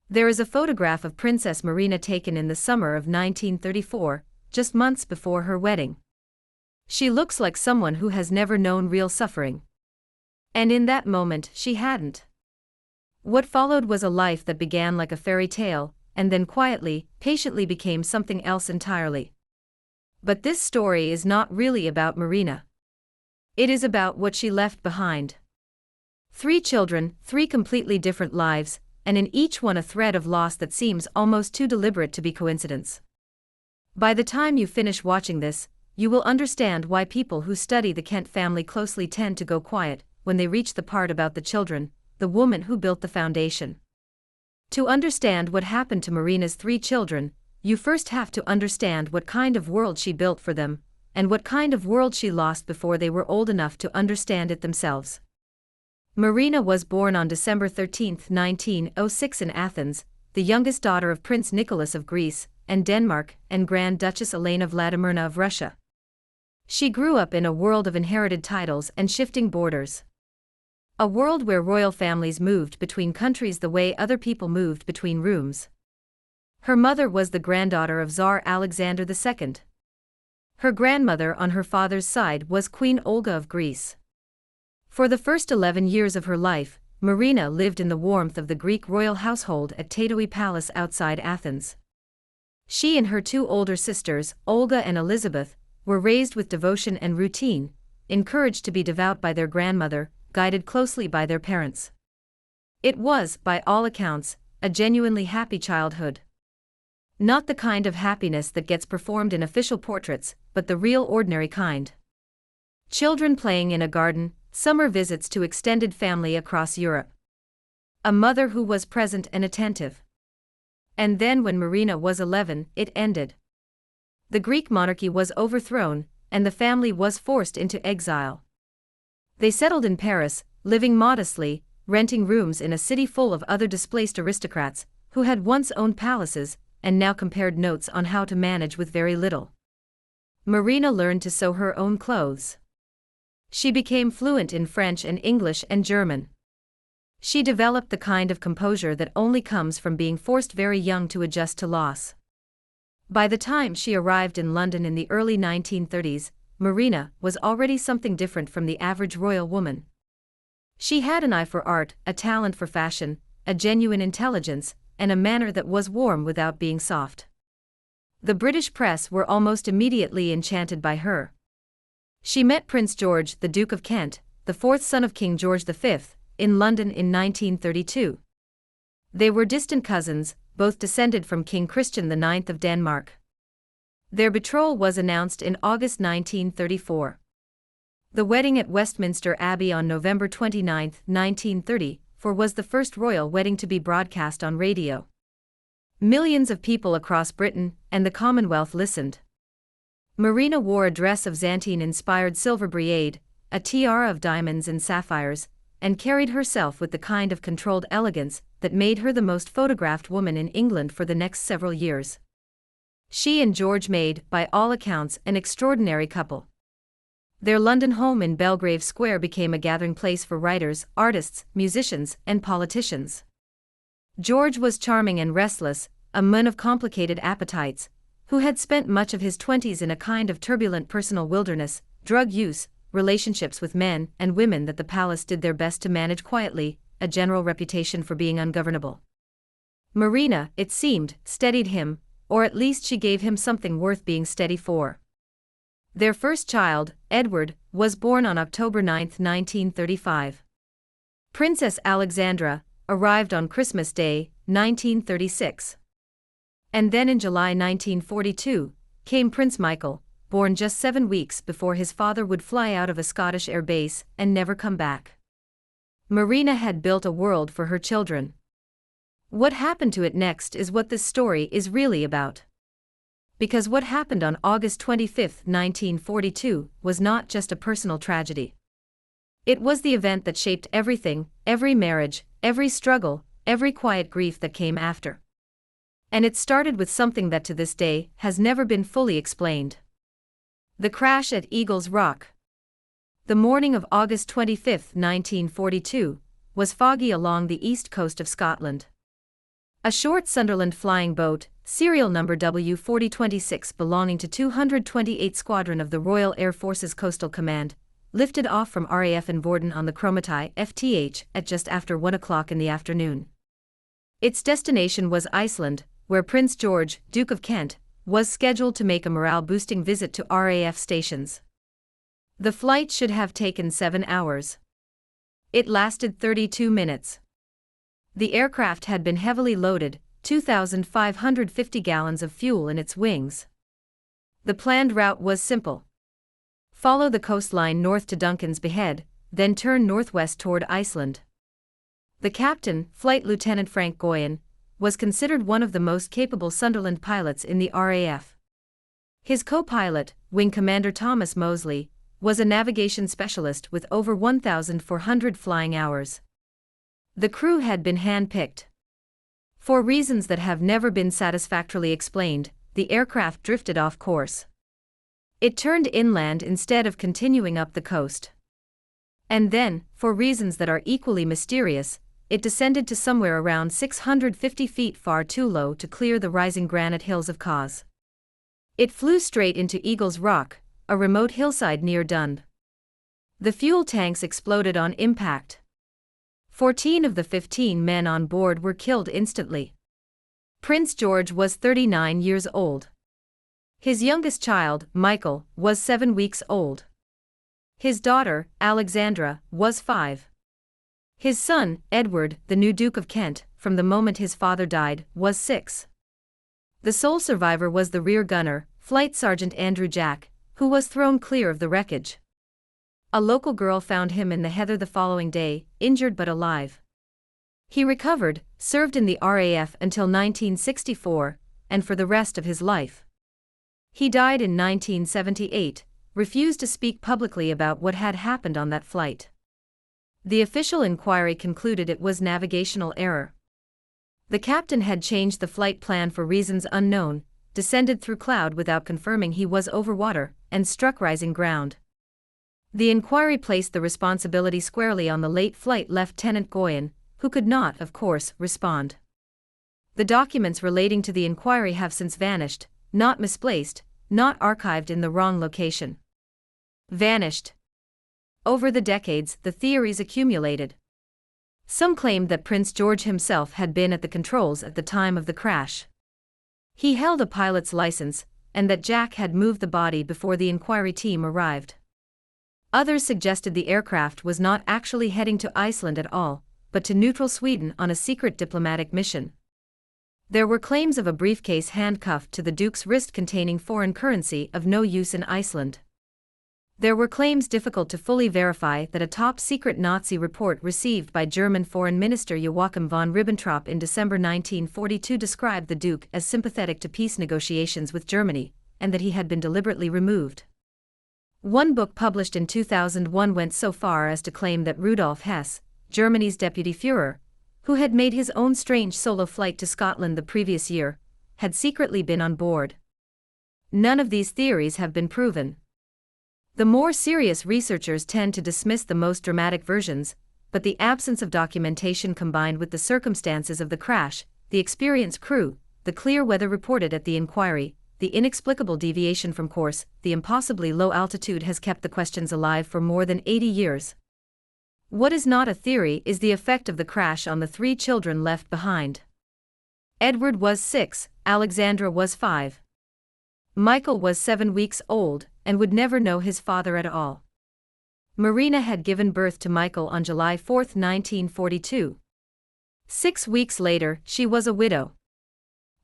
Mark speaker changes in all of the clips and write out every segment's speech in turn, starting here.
Speaker 1: There is a photograph of Princess Marina taken in the summer of 1934, just months before her wedding. She looks like someone who has never known real suffering. And in that moment, she hadn't. What followed was a life that began like a fairy tale, and then quietly, patiently became something else entirely. But this story is not really about Marina. It is about what she left behind. 3 children, 3 completely different lives, and in each one a thread of loss that seems almost too deliberate to be coincidence. By the time you finish watching this, you will understand why people who study the Kent family closely tend to go quiet when they reach the part about the children, the woman who built the foundation. To understand what happened to Marina's 3 children, you first have to understand what kind of world she built for them, and what kind of world she lost before they were old enough to understand it themselves. Marina was born on December 13, 1906 in Athens, the youngest daughter of Prince Nicholas of Greece and Denmark and Grand Duchess Elena Vladimirna of Russia. She grew up in a world of inherited titles and shifting borders. A world where royal families moved between countries the way other people moved between rooms. Her mother was the granddaughter of Tsar Alexander II. Her grandmother on her father's side was Queen Olga of Greece. For the first 11 years of her life, Marina lived in the warmth of the Greek royal household at Tatoi Palace outside Athens. She and her 2 older sisters, Olga and Elizabeth, were raised with devotion and routine, encouraged to be devout by their grandmother, guided closely by their parents. It was, by all accounts, a genuinely happy childhood. Not the kind of happiness that gets performed in official portraits, but the real ordinary kind. Children playing in a garden, summer visits to extended family across Europe. A mother who was present and attentive. And then when Marina was 11, it ended. The Greek monarchy was overthrown, and the family was forced into exile. They settled in Paris, living modestly, renting rooms in a city full of other displaced aristocrats, who had once owned palaces, and now compared notes on how to manage with very little. Marina learned to sew her own clothes. She became fluent in French and English and German. She developed the kind of composure that only comes from being forced very young to adjust to loss. By the time she arrived in London in the early 1930s, Marina was already something different from the average royal woman. She had an eye for art, a talent for fashion, a genuine intelligence, and a manner that was warm without being soft. The British press were almost immediately enchanted by her. She met Prince George, the Duke of Kent, the 4th son of King George V, in London in 1932. They were distant cousins, both descended from King Christian IX of Denmark. Their betrothal was announced in August 1934. The wedding at Westminster Abbey on November 29, 1934, was the first royal wedding to be broadcast on radio. Millions of people across Britain and the Commonwealth listened. Marina wore a dress of Xantine-inspired silver brocade, a tiara of diamonds and sapphires, and carried herself with the kind of controlled elegance that made her the most photographed woman in England for the next several years. She and George made, by all accounts, an extraordinary couple. Their London home in Belgrave Square became a gathering place for writers, artists, musicians, and politicians. George was charming and restless, a man of complicated appetites, who had spent much of his 20s in a kind of turbulent personal wilderness, drug use, relationships with men and women that the palace did their best to manage quietly, a general reputation for being ungovernable. Marina, it seemed, steadied him, or at least she gave him something worth being steady for. Their first child, Edward, was born on October 9, 1935. Princess Alexandra arrived on Christmas Day, 1936. And then in July 1942, came Prince Michael, born just 7 weeks before his father would fly out of a Scottish air base and never come back. Marina had built a world for her children. What happened to it next is what this story is really about. Because what happened on August 25, 1942, was not just a personal tragedy. It was the event that shaped everything, every marriage, every struggle, every quiet grief that came after. And it started with something that to this day has never been fully explained. The crash at Eagles Rock. The morning of August 25, 1942, was foggy along the east coast of Scotland. A short Sunderland flying boat, serial number W4026 belonging to 228 Squadron of the Royal Air Force's Coastal Command, lifted off from RAF in Borden on the Cromarty FTH at just after 1 o'clock in the afternoon. Its destination was Iceland, where Prince George, Duke of Kent, was scheduled to make a morale-boosting visit to RAF stations. The flight should have taken 7 hours. It lasted 32 minutes. The aircraft had been heavily loaded, 2,550 gallons of fuel in its wings. The planned route was simple. Follow the coastline north to Duncan's Behead, then turn northwest toward Iceland. The captain, Flight Lieutenant Frank Goyen, was considered one of the most capable Sunderland pilots in the RAF. His co-pilot, Wing Commander Thomas Mosley, was a navigation specialist with over 1,400 flying hours. The crew had been hand-picked. For reasons that have never been satisfactorily explained, the aircraft drifted off course. It turned inland instead of continuing up the coast. And then, for reasons that are equally mysterious, it descended to somewhere around 650 feet, far too low to clear the rising granite hills of Cawes. It flew straight into Eagle's Rock, a remote hillside near Dund. The fuel tanks exploded on impact. 14 of the 15 men on board were killed instantly. Prince George was 39 years old. His youngest child, Michael, was 7 weeks old. His daughter, Alexandra, was 5. His son, Edward, the new Duke of Kent, from the moment his father died, was 6. The sole survivor was the rear gunner, Flight Sergeant Andrew Jack, who was thrown clear of the wreckage. A local girl found him in the heather the following day, injured but alive. He recovered, served in the RAF until 1964, and for the rest of his life. He died in 1978, refused to speak publicly about what had happened on that flight. The official inquiry concluded it was navigational error. The captain had changed the flight plan for reasons unknown, descended through cloud without confirming he was over water, and struck rising ground. The inquiry placed the responsibility squarely on the late Flight Lieutenant Goyen, who could not, of course, respond. The documents relating to the inquiry have since vanished, not misplaced, not archived in the wrong location. Vanished. Over the decades, the theories accumulated. Some claimed that Prince George himself had been at the controls at the time of the crash. He held a pilot's license, and that Jack had moved the body before the inquiry team arrived. Others suggested the aircraft was not actually heading to Iceland at all, but to neutral Sweden on a secret diplomatic mission. There were claims of a briefcase handcuffed to the Duke's wrist containing foreign currency of no use in Iceland. There were claims difficult to fully verify that a top-secret Nazi report received by German Foreign Minister Joachim von Ribbentrop in December 1942 described the Duke as sympathetic to peace negotiations with Germany, and that he had been deliberately removed. One book published in 2001 went so far as to claim that Rudolf Hess, Germany's deputy Führer, who had made his own strange solo flight to Scotland the previous year, had secretly been on board. None of these theories have been proven. The more serious researchers tend to dismiss the most dramatic versions, but the absence of documentation combined with the circumstances of the crash, the experienced crew, the clear weather reported at the inquiry, the inexplicable deviation from course, the impossibly low altitude has kept the questions alive for more than 80 years. What is not a theory is the effect of the crash on the 3 children left behind. Edward was 6, Alexandra was 5. Michael was 7 weeks old, and would never know his father at all. Marina had given birth to Michael on July 4, 1942. 6 weeks later, she was a widow.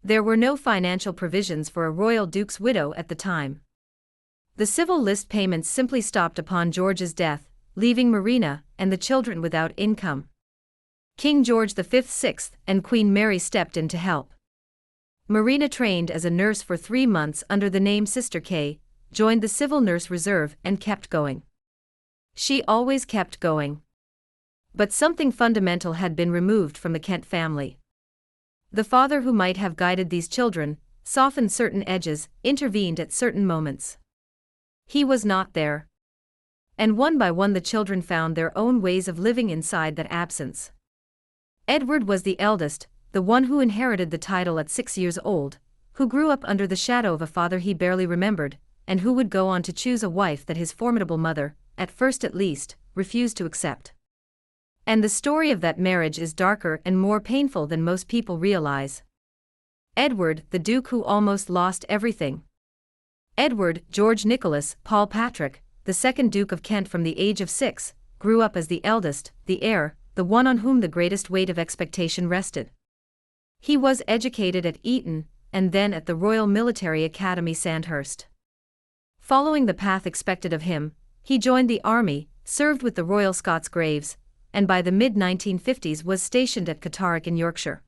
Speaker 1: There were no financial provisions for a royal duke's widow at the time. The civil list payments simply stopped upon George's death, leaving Marina and the children without income. King George V, 6th, and Queen Mary stepped in to help. Marina trained as a nurse for 3 months under the name Sister K, joined the Civil Nurse Reserve and kept going. She always kept going. But something fundamental had been removed from the Kent family. The father who might have guided these children, softened certain edges, intervened at certain moments. He was not there. And one by one the children found their own ways of living inside that absence. Edward was the eldest, the one who inherited the title at 6 years old, who grew up under the shadow of a father he barely remembered, and who would go on to choose a wife that his formidable mother, at first at least, refused to accept. And the story of that marriage is darker and more painful than most people realize. Edward, the Duke who almost lost everything. Edward George Nicholas Paul Patrick, the second Duke of Kent from the age of 6, grew up as the eldest, the heir, the one on whom the greatest weight of expectation rested. He was educated at Eton, and then at the Royal Military Academy Sandhurst. Following the path expected of him, he joined the army, served with the Royal Scots Greys, and by the mid-1950s was stationed at Catterick in Yorkshire.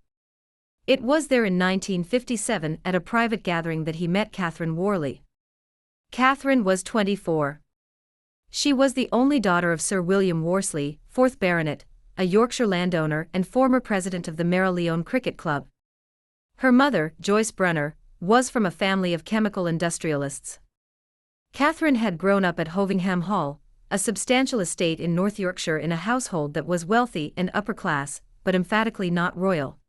Speaker 1: It was there in 1957 at a private gathering that he met Catherine Worley. Catherine was 24. She was the only daughter of Sir William Worsley, 4th Baronet, a Yorkshire landowner and former president of the Marylebone Cricket Club. Her mother, Joyce Brunner, was from a family of chemical industrialists. Catherine had grown up at Hovingham Hall, a substantial estate in North Yorkshire, in a household that was wealthy and upper class, but emphatically not royal.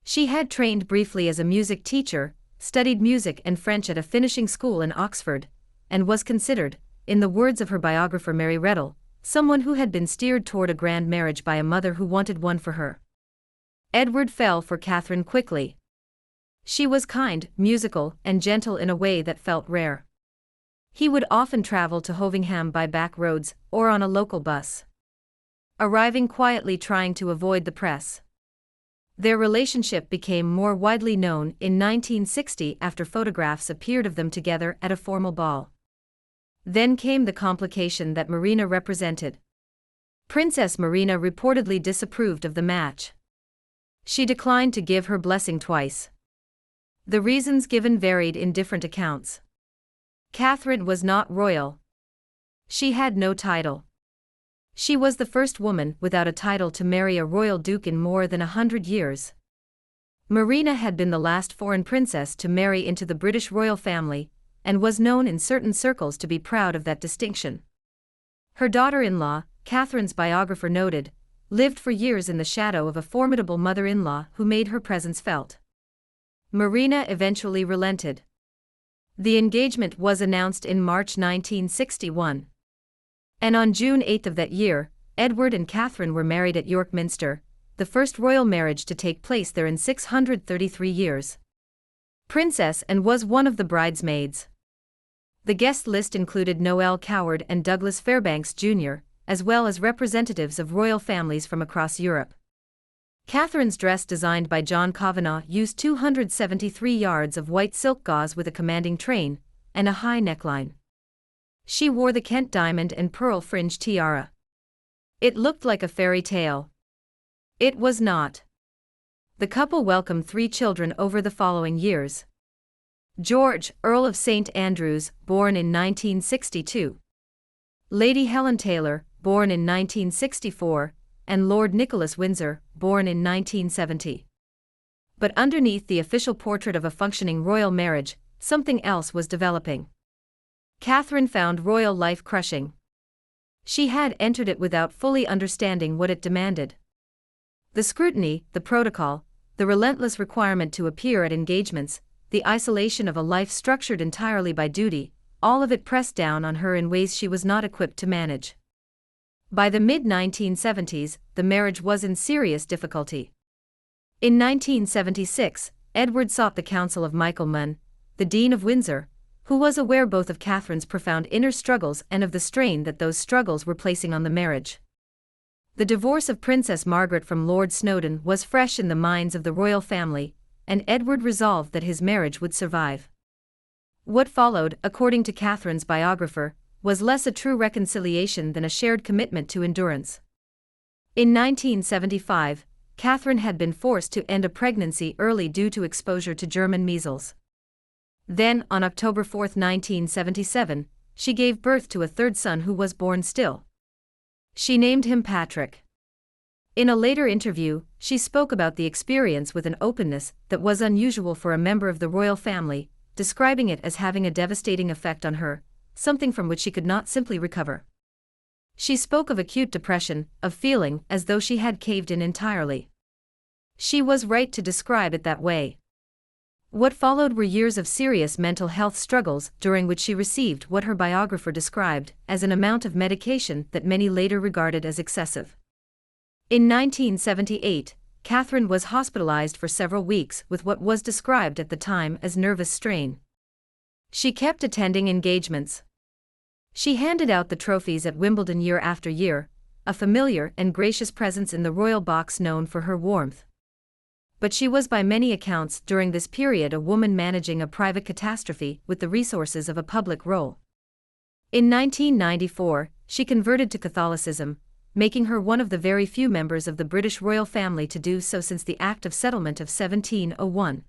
Speaker 1: She had trained briefly as a music teacher, studied music and French at a finishing school in Oxford, and was considered, in the words of her biographer Mary Reddell, someone who had been steered toward a grand marriage by a mother who wanted one for her. Edward fell for Catherine quickly. She was kind, musical, and gentle in a way that felt rare. He would often travel to Hovingham by back roads or on a local bus, arriving quietly trying to avoid the press. Their relationship became more widely known in 1960 after photographs appeared of them together at a formal ball. Then came the complication that Marina represented. Princess Marina reportedly disapproved of the match. She declined to give her blessing twice. The reasons given varied in different accounts. Catherine was not royal. She had no title. She was the first woman without a title to marry a royal duke in more than 100 years. Marina had been the last foreign princess to marry into the British royal family, and was known in certain circles to be proud of that distinction. Her daughter-in-law, Catherine's biographer noted, lived for years in the shadow of a formidable mother-in-law who made her presence felt. Marina eventually relented. The engagement was announced in March 1961. And on June 8 of that year, Edward and Catherine were married at York Minster, the first royal marriage to take place there in 633 years. Princess Anne was one of the bridesmaids. The guest list included Noel Coward and Douglas Fairbanks Jr., as well as representatives of royal families from across Europe. Catherine's dress, designed by John Kavanagh, used 273 yards of white silk gauze with a commanding train and a high neckline. She wore the Kent diamond and pearl fringe tiara. It looked like a fairy tale. It was not. The couple welcomed 3 children over the following years. George, Earl of St. Andrews, born in 1962. Lady Helen Taylor, born in 1964, and Lord Nicholas Windsor, born in 1970. But underneath the official portrait of a functioning royal marriage, something else was developing. Catherine found royal life crushing. She had entered it without fully understanding what it demanded. The scrutiny, the protocol, the relentless requirement to appear at engagements, the isolation of a life structured entirely by duty, all of it pressed down on her in ways she was not equipped to manage. By the mid-1970s, the marriage was in serious difficulty. In 1976, Edward sought the counsel of Michael Munn, the Dean of Windsor, who was aware both of Catherine's profound inner struggles and of the strain that those struggles were placing on the marriage. The divorce of Princess Margaret from Lord Snowdon was fresh in the minds of the royal family, and Edward resolved that his marriage would survive. What followed, according to Catherine's biographer, was less a true reconciliation than a shared commitment to endurance. In 1975, Catherine had been forced to end a pregnancy early due to exposure to German measles. Then, on October 4, 1977, she gave birth to a third son who was born still. She named him Patrick. In a later interview, she spoke about the experience with an openness that was unusual for a member of the royal family, describing it as having a devastating effect on her, something from which she could not simply recover. She spoke of acute depression, of feeling as though she had caved in entirely. She was right to describe it that way. What followed were years of serious mental health struggles during which she received what her biographer described as an amount of medication that many later regarded as excessive. In 1978, Catherine was hospitalized for several weeks with what was described at the time as nervous strain. She kept attending engagements. She handed out the trophies at Wimbledon year after year, a familiar and gracious presence in the royal box known for her warmth. But she was by many accounts during this period a woman managing a private catastrophe with the resources of a public role. In 1994, she converted to Catholicism, making her one of the very few members of the British royal family to do so since the Act of Settlement of 1701.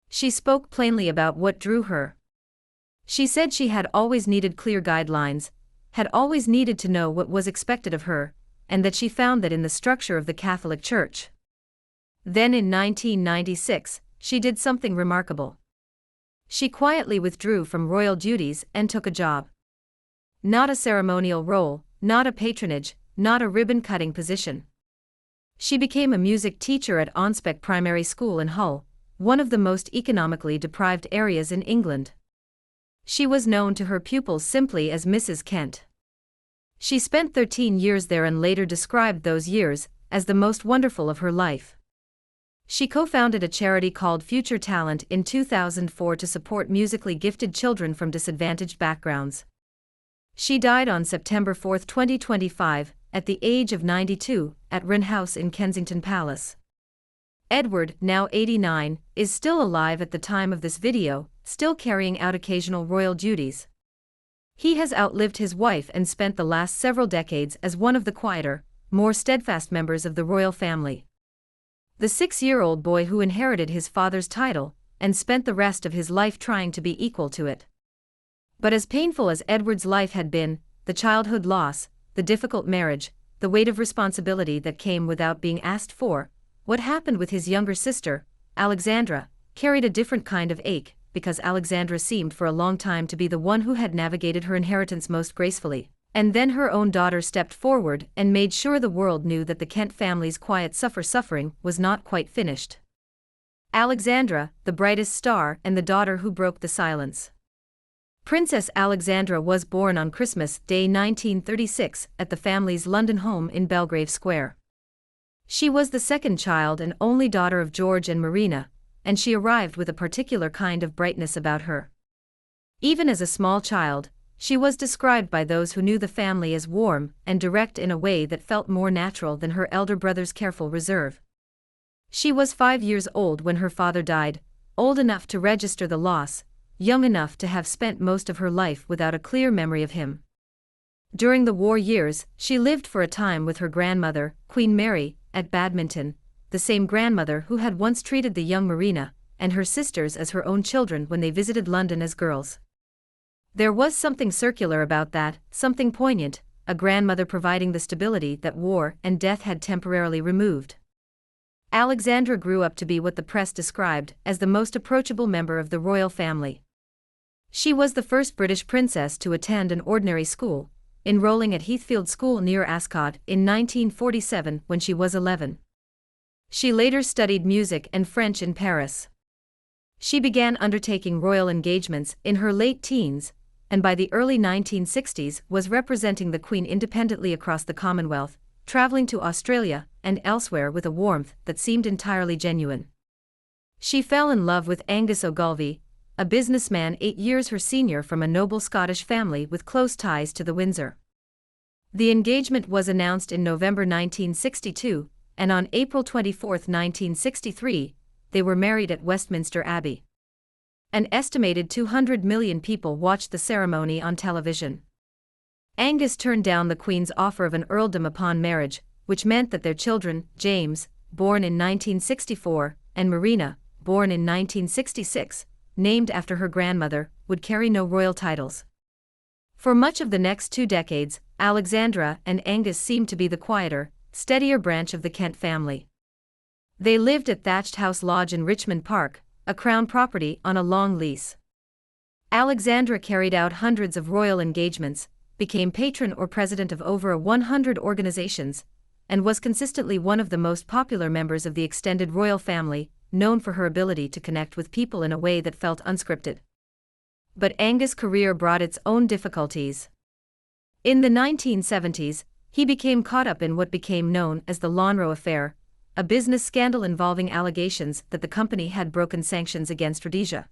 Speaker 1: She spoke plainly about what drew her. She said she had always needed clear guidelines, had always needed to know what was expected of her, and that she found that in the structure of the Catholic Church. Then in 1996, she did something remarkable. She quietly withdrew from royal duties and took a job. Not a ceremonial role, not a patronage, not a ribbon-cutting position. She became a music teacher at Onspec Primary School in Hull, one of the most economically deprived areas in England. She was known to her pupils simply as Mrs. Kent. She spent 13 years there and later described those years as the most wonderful of her life. She co-founded a charity called Future Talent in 2004 to support musically gifted children from disadvantaged backgrounds. She died on September 4, 2025, at the age of 92, at Wren House in Kensington Palace. Edward, now 89, is still alive at the time of this video, still carrying out occasional royal duties. He has outlived his wife and spent the last several decades as one of the quieter, more steadfast members of the royal family. The 6-year-old boy who inherited his father's title, and spent the rest of his life trying to be equal to it. But as painful as Edward's life had been, the childhood loss, the difficult marriage, the weight of responsibility that came without being asked for, what happened with his younger sister, Alexandra, carried a different kind of ache, because Alexandra seemed for a long time to be the one who had navigated her inheritance most gracefully. And then her own daughter stepped forward and made sure the world knew that the Kent family's quiet suffering was not quite finished. Alexandra, the brightest star and the daughter who broke the silence. Princess Alexandra was born on Christmas Day 1936 at the family's London home in Belgrave Square. She was the second child and only daughter of George and Marina, and she arrived with a particular kind of brightness about her. Even as a small child, she was described by those who knew the family as warm and direct in a way that felt more natural than her elder brother's careful reserve. She was 5 years old when her father died, old enough to register the loss, young enough to have spent most of her life without a clear memory of him. During the war years, she lived for a time with her grandmother, Queen Mary, at Badminton, the same grandmother who had once treated the young Marina and her sisters as her own children when they visited London as girls. There was something circular about that, something poignant, a grandmother providing the stability that war and death had temporarily removed. Alexandra grew up to be what the press described as the most approachable member of the royal family. She was the first British princess to attend an ordinary school, enrolling at Heathfield School near Ascot in 1947 when she was 11. She later studied music and French in Paris. She began undertaking royal engagements in her late teens, and by the early 1960s was representing the Queen independently across the Commonwealth, traveling to Australia and elsewhere with a warmth that seemed entirely genuine. She fell in love with Angus Ogilvy, a businessman 8 years her senior from a noble Scottish family with close ties to the Windsor. The engagement was announced in November 1962, and on April 24, 1963, they were married at Westminster Abbey. An estimated 200 million people watched the ceremony on television. Angus turned down the Queen's offer of an earldom upon marriage, which meant that their children, James, born in 1964, and Marina, born in 1966, named after her grandmother, would carry no royal titles. For much of the next 2 decades, Alexandra and Angus seemed to be the quieter, steadier branch of the Kent family. They lived at Thatched House Lodge in Richmond Park, a Crown property on a long lease. Alexandra carried out hundreds of royal engagements, became patron or president of over 100 organizations, and was consistently one of the most popular members of the extended royal family, known for her ability to connect with people in a way that felt unscripted. But Angus' career brought its own difficulties. In the 1970s, he became caught up in what became known as the Lonhro affair, a business scandal involving allegations that the company had broken sanctions against Rhodesia.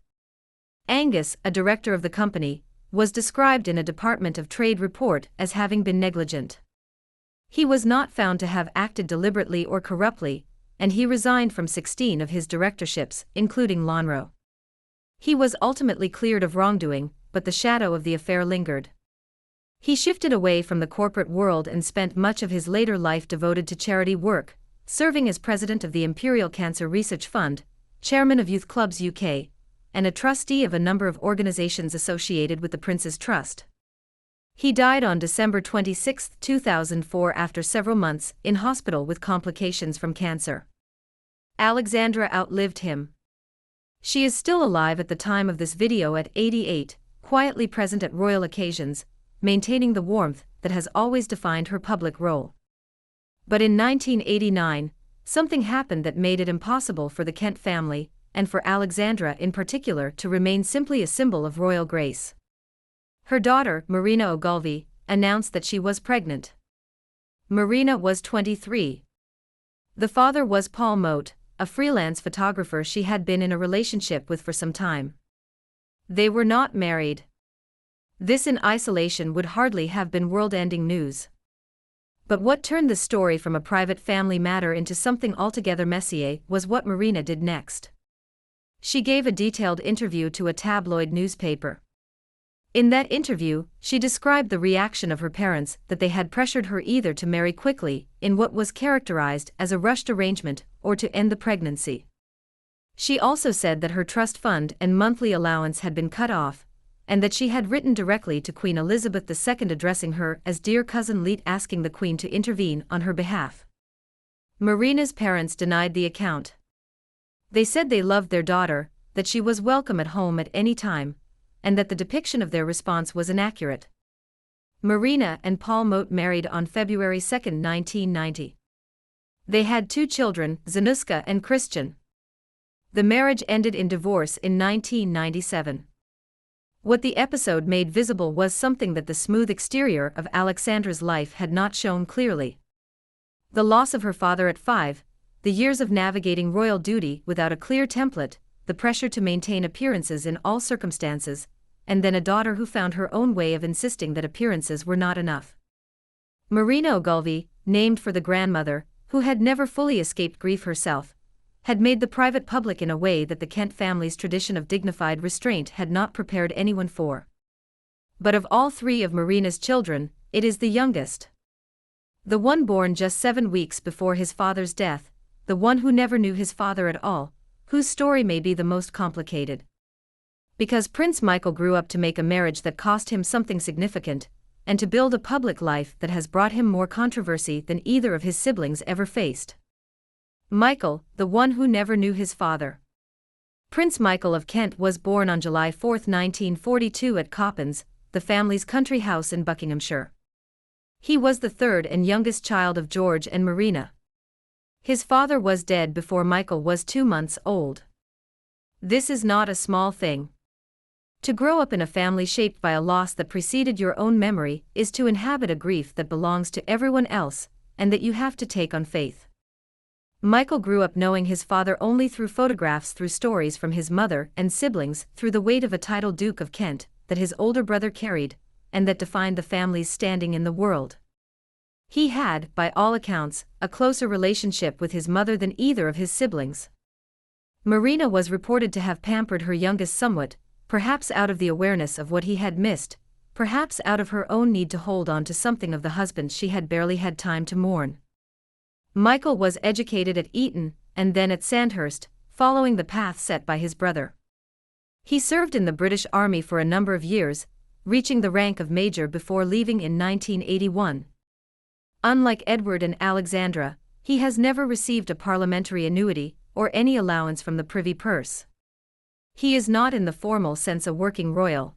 Speaker 1: Angus, a director of the company, was described in a Department of Trade report as having been negligent. He was not found to have acted deliberately or corruptly, and he resigned from 16 of his directorships, including Lonhro. He was ultimately cleared of wrongdoing, but the shadow of the affair lingered. He shifted away from the corporate world and spent much of his later life devoted to charity work, serving as president of the Imperial Cancer Research Fund, chairman of Youth Clubs UK, and a trustee of a number of organisations associated with the Prince's Trust. He died on December 26, 2004 after several months in hospital with complications from cancer. Alexandra outlived him. She is still alive at the time of this video at 88, quietly present at royal occasions, maintaining the warmth that has always defined her public role. But in 1989, something happened that made it impossible for the Kent family, and for Alexandra in particular, to remain simply a symbol of royal grace. Her daughter, Marina Ogilvy, announced that she was pregnant. Marina was 23. The father was Paul Mote, a freelance photographer she had been in a relationship with for some time. They were not married. This in isolation would hardly have been world-ending news. But what turned the story from a private family matter into something altogether messier was what Marina did next. She gave a detailed interview to a tabloid newspaper. In that interview, she described the reaction of her parents that they had pressured her either to marry quickly, in what was characterized as a rushed arrangement, or to end the pregnancy. She also said that her trust fund and monthly allowance had been cut off, and that she had written directly to Queen Elizabeth II addressing her as Dear Cousin Leet, asking the Queen to intervene on her behalf. Marina's parents denied the account. They said they loved their daughter, that she was welcome at home at any time, and that the depiction of their response was inaccurate. Marina and Paul Mote married on February 2, 1990. They had 2 children, Zanuska and Christian. The marriage ended in divorce in 1997. What the episode made visible was something that the smooth exterior of Alexandra's life had not shown clearly. The loss of her father at 5, the years of navigating royal duty without a clear template, the pressure to maintain appearances in all circumstances, and then a daughter who found her own way of insisting that appearances were not enough. Marina Ogilvy, named for the grandmother, who had never fully escaped grief herself, had made the private public in a way that the Kent family's tradition of dignified restraint had not prepared anyone for. But of all 3 of Marina's children, it is the youngest. The one born just 7 weeks before his father's death, the one who never knew his father at all, whose story may be the most complicated. Because Prince Michael grew up to make a marriage that cost him something significant, and to build a public life that has brought him more controversy than either of his siblings ever faced. Michael, the one who never knew his father. Prince Michael of Kent was born on July 4, 1942 at Coppens, the family's country house in Buckinghamshire. He was the 3rd and youngest child of George and Marina. His father was dead before Michael was 2 months old. This is not a small thing. To grow up in a family shaped by a loss that preceded your own memory is to inhabit a grief that belongs to everyone else, and that you have to take on faith. Michael grew up knowing his father only through photographs, through stories from his mother and siblings, through the weight of a title Duke of Kent that his older brother carried, and that defined the family's standing in the world. He had, by all accounts, a closer relationship with his mother than either of his siblings. Marina was reported to have pampered her youngest somewhat, perhaps out of the awareness of what he had missed, perhaps out of her own need to hold on to something of the husband she had barely had time to mourn. Michael was educated at Eton, and then at Sandhurst, following the path set by his brother. He served in the British Army for a number of years, reaching the rank of major before leaving in 1981. Unlike Edward and Alexandra, he has never received a parliamentary annuity, or any allowance from the privy purse. He is not in the formal sense a working royal.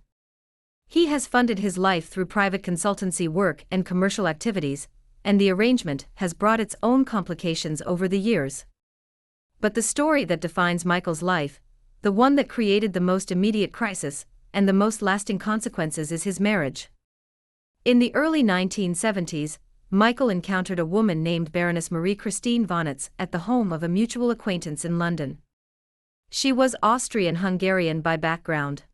Speaker 1: He has funded his life through private consultancy work and commercial activities, and the arrangement has brought its own complications over the years. But the story that defines Michael's life, the one that created the most immediate crisis and the most lasting consequences, is his marriage. In the early 1970s, Michael encountered a woman named Baroness Marie Christine Vonitz at the home of a mutual acquaintance in London. She was Austrian-Hungarian by background.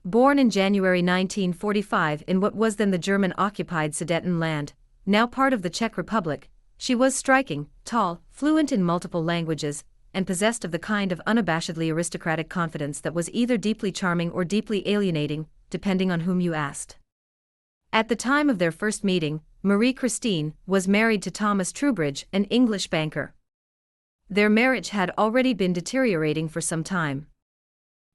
Speaker 1: Born in January 1945 in what was then the German-occupied Sudetenland, now part of the Czech Republic, she was striking, tall, fluent in multiple languages, and possessed of the kind of unabashedly aristocratic confidence that was either deeply charming or deeply alienating, depending on whom you asked. At the time of their first meeting, Marie Christine was married to Thomas Trubridge, an English banker. Their marriage had already been deteriorating for some time.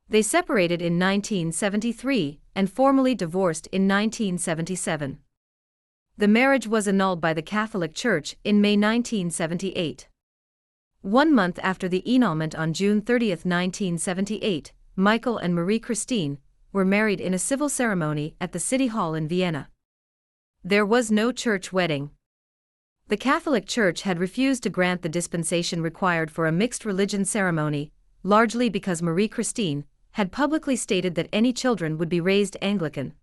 Speaker 1: They separated in 1973 and formally divorced in 1977. The marriage was annulled by the Catholic Church in May 1978. 1 month after the annulment, on June 30, 1978, Michael and Marie Christine were married in a civil ceremony at the City Hall in Vienna. There was no church wedding. The Catholic Church had refused to grant the dispensation required for a mixed religion ceremony, largely because Marie Christine had publicly stated that any children would be raised Anglican.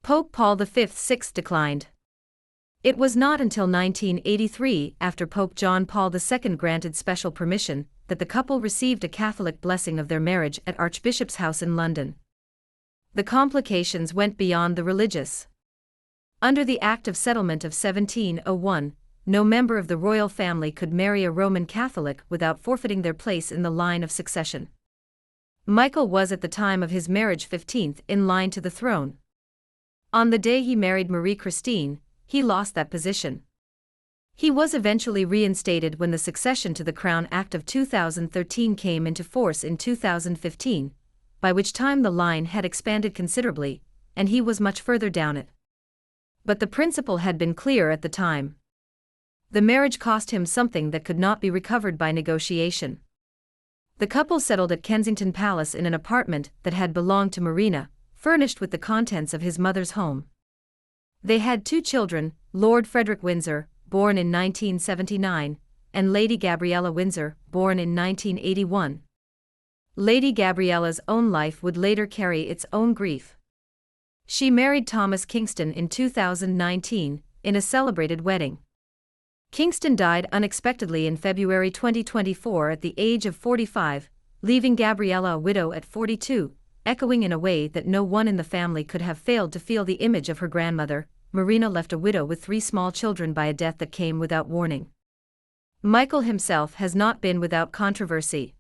Speaker 1: Pope Paul V declined. It was not until 1983, after Pope John Paul II granted special permission, that the couple received a Catholic blessing of their marriage at Archbishop's House in London. The complications went beyond the religious. Under the Act of Settlement of 1701, no member of the royal family could marry a Roman Catholic without forfeiting their place in the line of succession. Michael was at the time of his marriage 15th in line to the throne. On the day he married Marie Christine, he lost that position. He was eventually reinstated when the Succession to the Crown Act of 2013 came into force in 2015, by which time the line had expanded considerably, and he was much further down it. But the principle had been clear at the time. The marriage cost him something that could not be recovered by negotiation. The couple settled at Kensington Palace in an apartment that had belonged to Marina, furnished with the contents of his mother's home. They had 2 children, Lord Frederick Windsor, born in 1979, and Lady Gabriella Windsor, born in 1981. Lady Gabriella's own life would later carry its own grief. She married Thomas Kingston in 2019, in a celebrated wedding. Kingston died unexpectedly in February 2024 at the age of 45, leaving Gabriella a widow at 42, echoing in a way that no one in the family could have failed to feel the image of her grandmother. Marina left a widow with 3 small children by a death that came without warning. Michael himself has not been without controversy.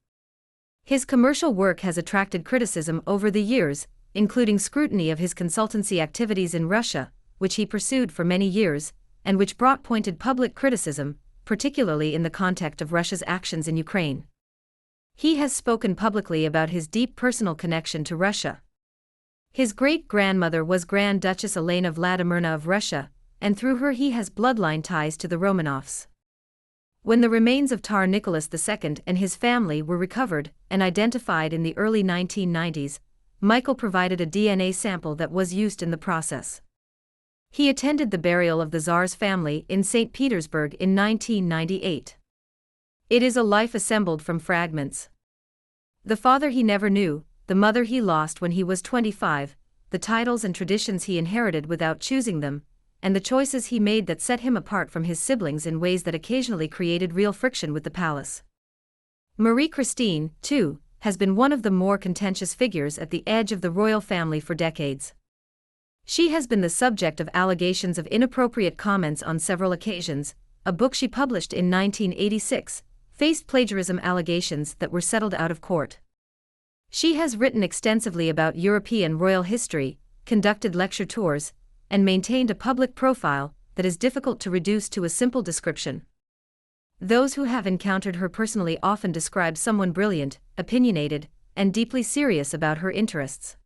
Speaker 1: His commercial work has attracted criticism over the years, including scrutiny of his consultancy activities in Russia, which he pursued for many years, and which brought pointed public criticism, particularly in the context of Russia's actions in Ukraine. He has spoken publicly about his deep personal connection to Russia. His great-grandmother was Grand Duchess Elena Vladimirovna of Russia, and through her he has bloodline ties to the Romanovs. When the remains of Tsar Nicholas II and his family were recovered and identified in the early 1990s, Michael provided a DNA sample that was used in the process. He attended the burial of the Tsar's family in St. Petersburg in 1998. It is a life assembled from fragments. The father he never knew, the mother he lost when he was 25, the titles and traditions he inherited without choosing them, and the choices he made that set him apart from his siblings in ways that occasionally created real friction with the palace. Marie Christine, too, has been one of the more contentious figures at the edge of the royal family for decades. She has been the subject of allegations of inappropriate comments on several occasions. A book she published in 1986 faced plagiarism allegations that were settled out of court. She has written extensively about European royal history, conducted lecture tours, and maintained a public profile that is difficult to reduce to a simple description. Those who have encountered her personally often describe someone brilliant, opinionated, and deeply serious about her interests.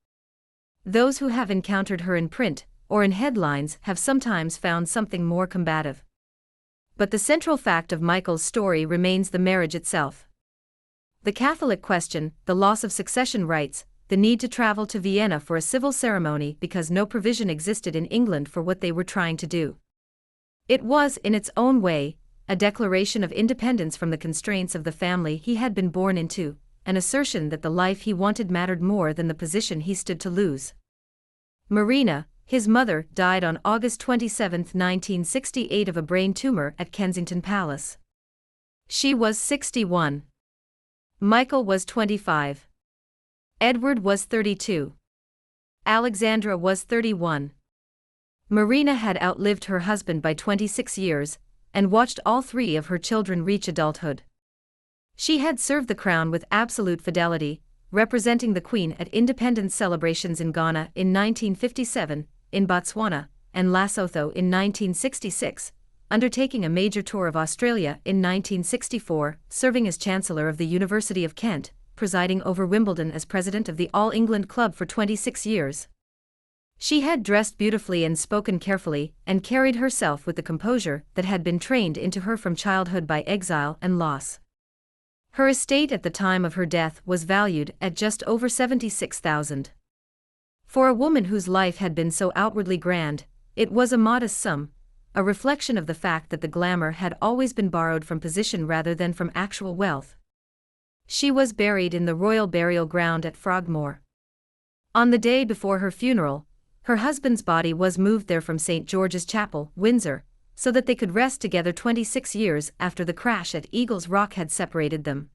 Speaker 1: Those who have encountered her in print or in headlines have sometimes found something more combative. But the central fact of Michael's story remains the marriage itself. The Catholic question, the loss of succession rights, the need to travel to Vienna for a civil ceremony because no provision existed in England for what they were trying to do. It was, in its own way, a declaration of independence from the constraints of the family he had been born into, an assertion that the life he wanted mattered more than the position he stood to lose. Marina, his mother, died on August 27, 1968 of a brain tumor at Kensington Palace. She was 61. Michael was 25. Edward was 32. Alexandra was 31. Marina had outlived her husband by 26 years, and watched all three of her children reach adulthood. She had served the crown with absolute fidelity, representing the Queen at independence celebrations in Ghana in 1957, in Botswana, and Lesotho in 1966, undertaking a major tour of Australia in 1964, serving as Chancellor of the University of Kent, presiding over Wimbledon as President of the All England Club for 26 years. She had dressed beautifully and spoken carefully, and carried herself with the composure that had been trained into her from childhood by exile and loss. Her estate at the time of her death was valued at just over $76,000. For a woman whose life had been so outwardly grand, it was a modest sum, a reflection of the fact that the glamour had always been borrowed from position rather than from actual wealth. She was buried in the royal burial ground at Frogmore. On the day before her funeral, her husband's body was moved there from St. George's Chapel, Windsor, so that they could rest together 26 years after the crash at Eagles Rock had separated them.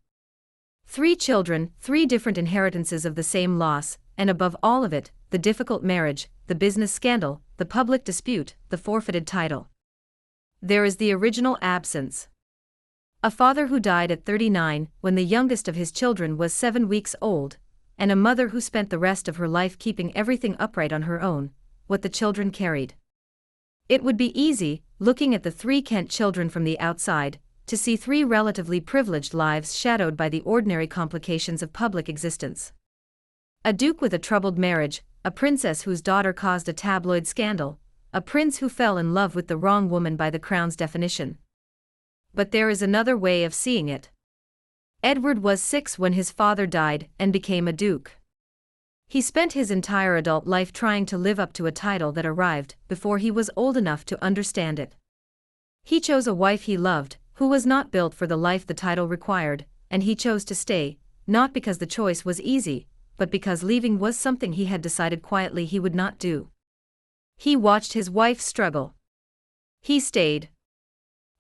Speaker 1: 3 children, 3 different inheritances of the same loss, and above all of it, the difficult marriage, the business scandal, the public dispute, the forfeited title. There is the original absence. A father who died at 39 when the youngest of his children was 7 weeks old, and a mother who spent the rest of her life keeping everything upright on her own, what the children carried. It would be easy, looking at the 3 Kent children from the outside, to see 3 relatively privileged lives shadowed by the ordinary complications of public existence. A duke with a troubled marriage, a princess whose daughter caused a tabloid scandal, a prince who fell in love with the wrong woman by the crown's definition. But there is another way of seeing it. Edward was 6 when his father died and became a duke. He spent his entire adult life trying to live up to a title that arrived before he was old enough to understand it. He chose a wife he loved, who was not built for the life the title required, and he chose to stay, not because the choice was easy, but because leaving was something he had decided quietly he would not do. He watched his wife struggle. He stayed.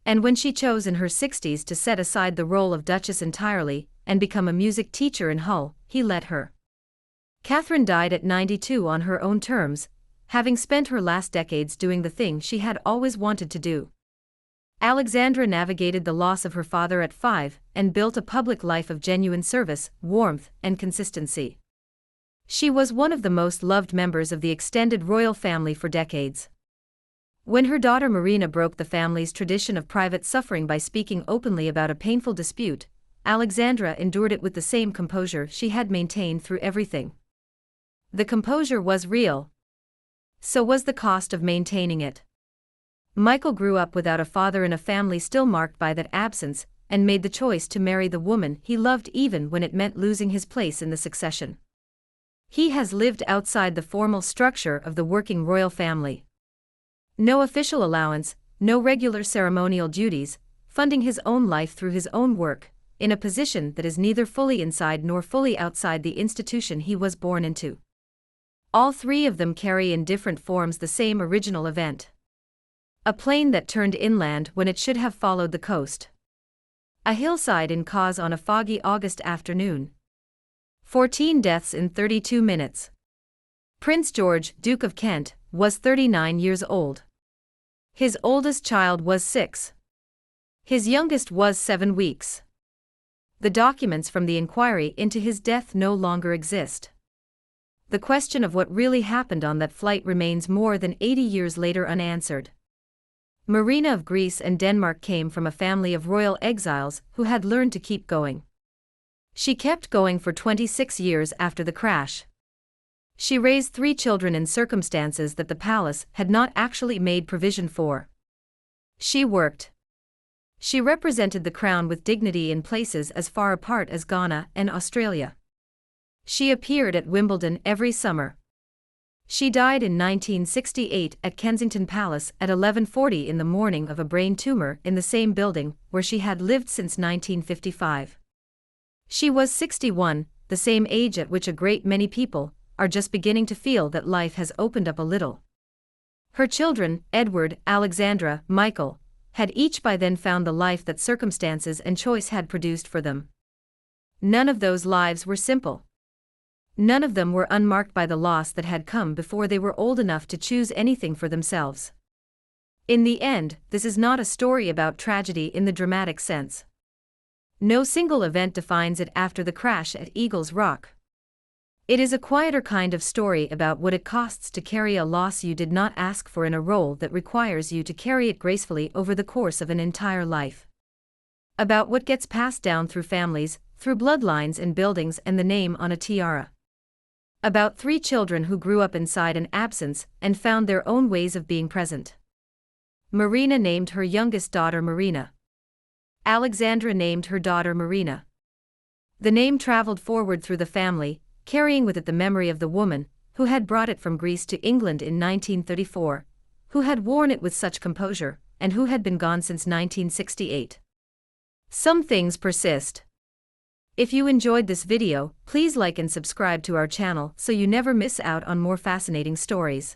Speaker 1: And when she chose in her 60s to set aside the role of Duchess entirely, and become a music teacher in Hull, he let her. Catherine died at 92 on her own terms, having spent her last decades doing the thing she had always wanted to do. Alexandra navigated the loss of her father at 5 and built a public life of genuine service, warmth, and consistency. She was one of the most loved members of the extended royal family for decades. When her daughter Marina broke the family's tradition of private suffering by speaking openly about a painful dispute, Alexandra endured it with the same composure she had maintained through everything. The composure was real. So was the cost of maintaining it. Michael grew up without a father in a family still marked by that absence, and made the choice to marry the woman he loved even when it meant losing his place in the succession. He has lived outside the formal structure of the working royal family. No official allowance, no regular ceremonial duties, funding his own life through his own work, in a position that is neither fully inside nor fully outside the institution he was born into. All 3 of them carry in different forms the same original event. A plane that turned inland when it should have followed the coast. A hillside in Cos on a foggy August afternoon. 14 deaths in 32 minutes. Prince George, Duke of Kent, was 39 years old. His oldest child was 6. His youngest was 7 weeks. The documents from the inquiry into his death no longer exist. The question of what really happened on that flight remains more than 80 years later unanswered. Marina of Greece and Denmark came from a family of royal exiles who had learned to keep going. She kept going for 26 years after the crash. She raised 3 children in circumstances that the palace had not actually made provision for. She worked. She represented the crown with dignity in places as far apart as Ghana and Australia. She appeared at Wimbledon every summer. She died in 1968 at Kensington Palace at 11:40 in the morning of a brain tumor in the same building where she had lived since 1955. She was 61, the same age at which a great many people are just beginning to feel that life has opened up a little. Her children, Edward, Alexandra, Michael, had each by then found the life that circumstances and choice had produced for them. None of those lives were simple. None of them were unmarked by the loss that had come before they were old enough to choose anything for themselves. In the end, this is not a story about tragedy in the dramatic sense. No single event defines it after the crash at Eagles Rock. It is a quieter kind of story about what it costs to carry a loss you did not ask for in a role that requires you to carry it gracefully over the course of an entire life. About what gets passed down through families, through bloodlines and buildings and the name on a tiara. About 3 children who grew up inside an absence and found their own ways of being present. Marina named her youngest daughter Marina. Alexandra named her daughter Marina. The name traveled forward through the family, carrying with it the memory of the woman who had brought it from Greece to England in 1934, who had worn it with such composure, and who had been gone since 1968. Some things persist. If you enjoyed this video, please like and subscribe to our channel so you never miss out on more fascinating stories.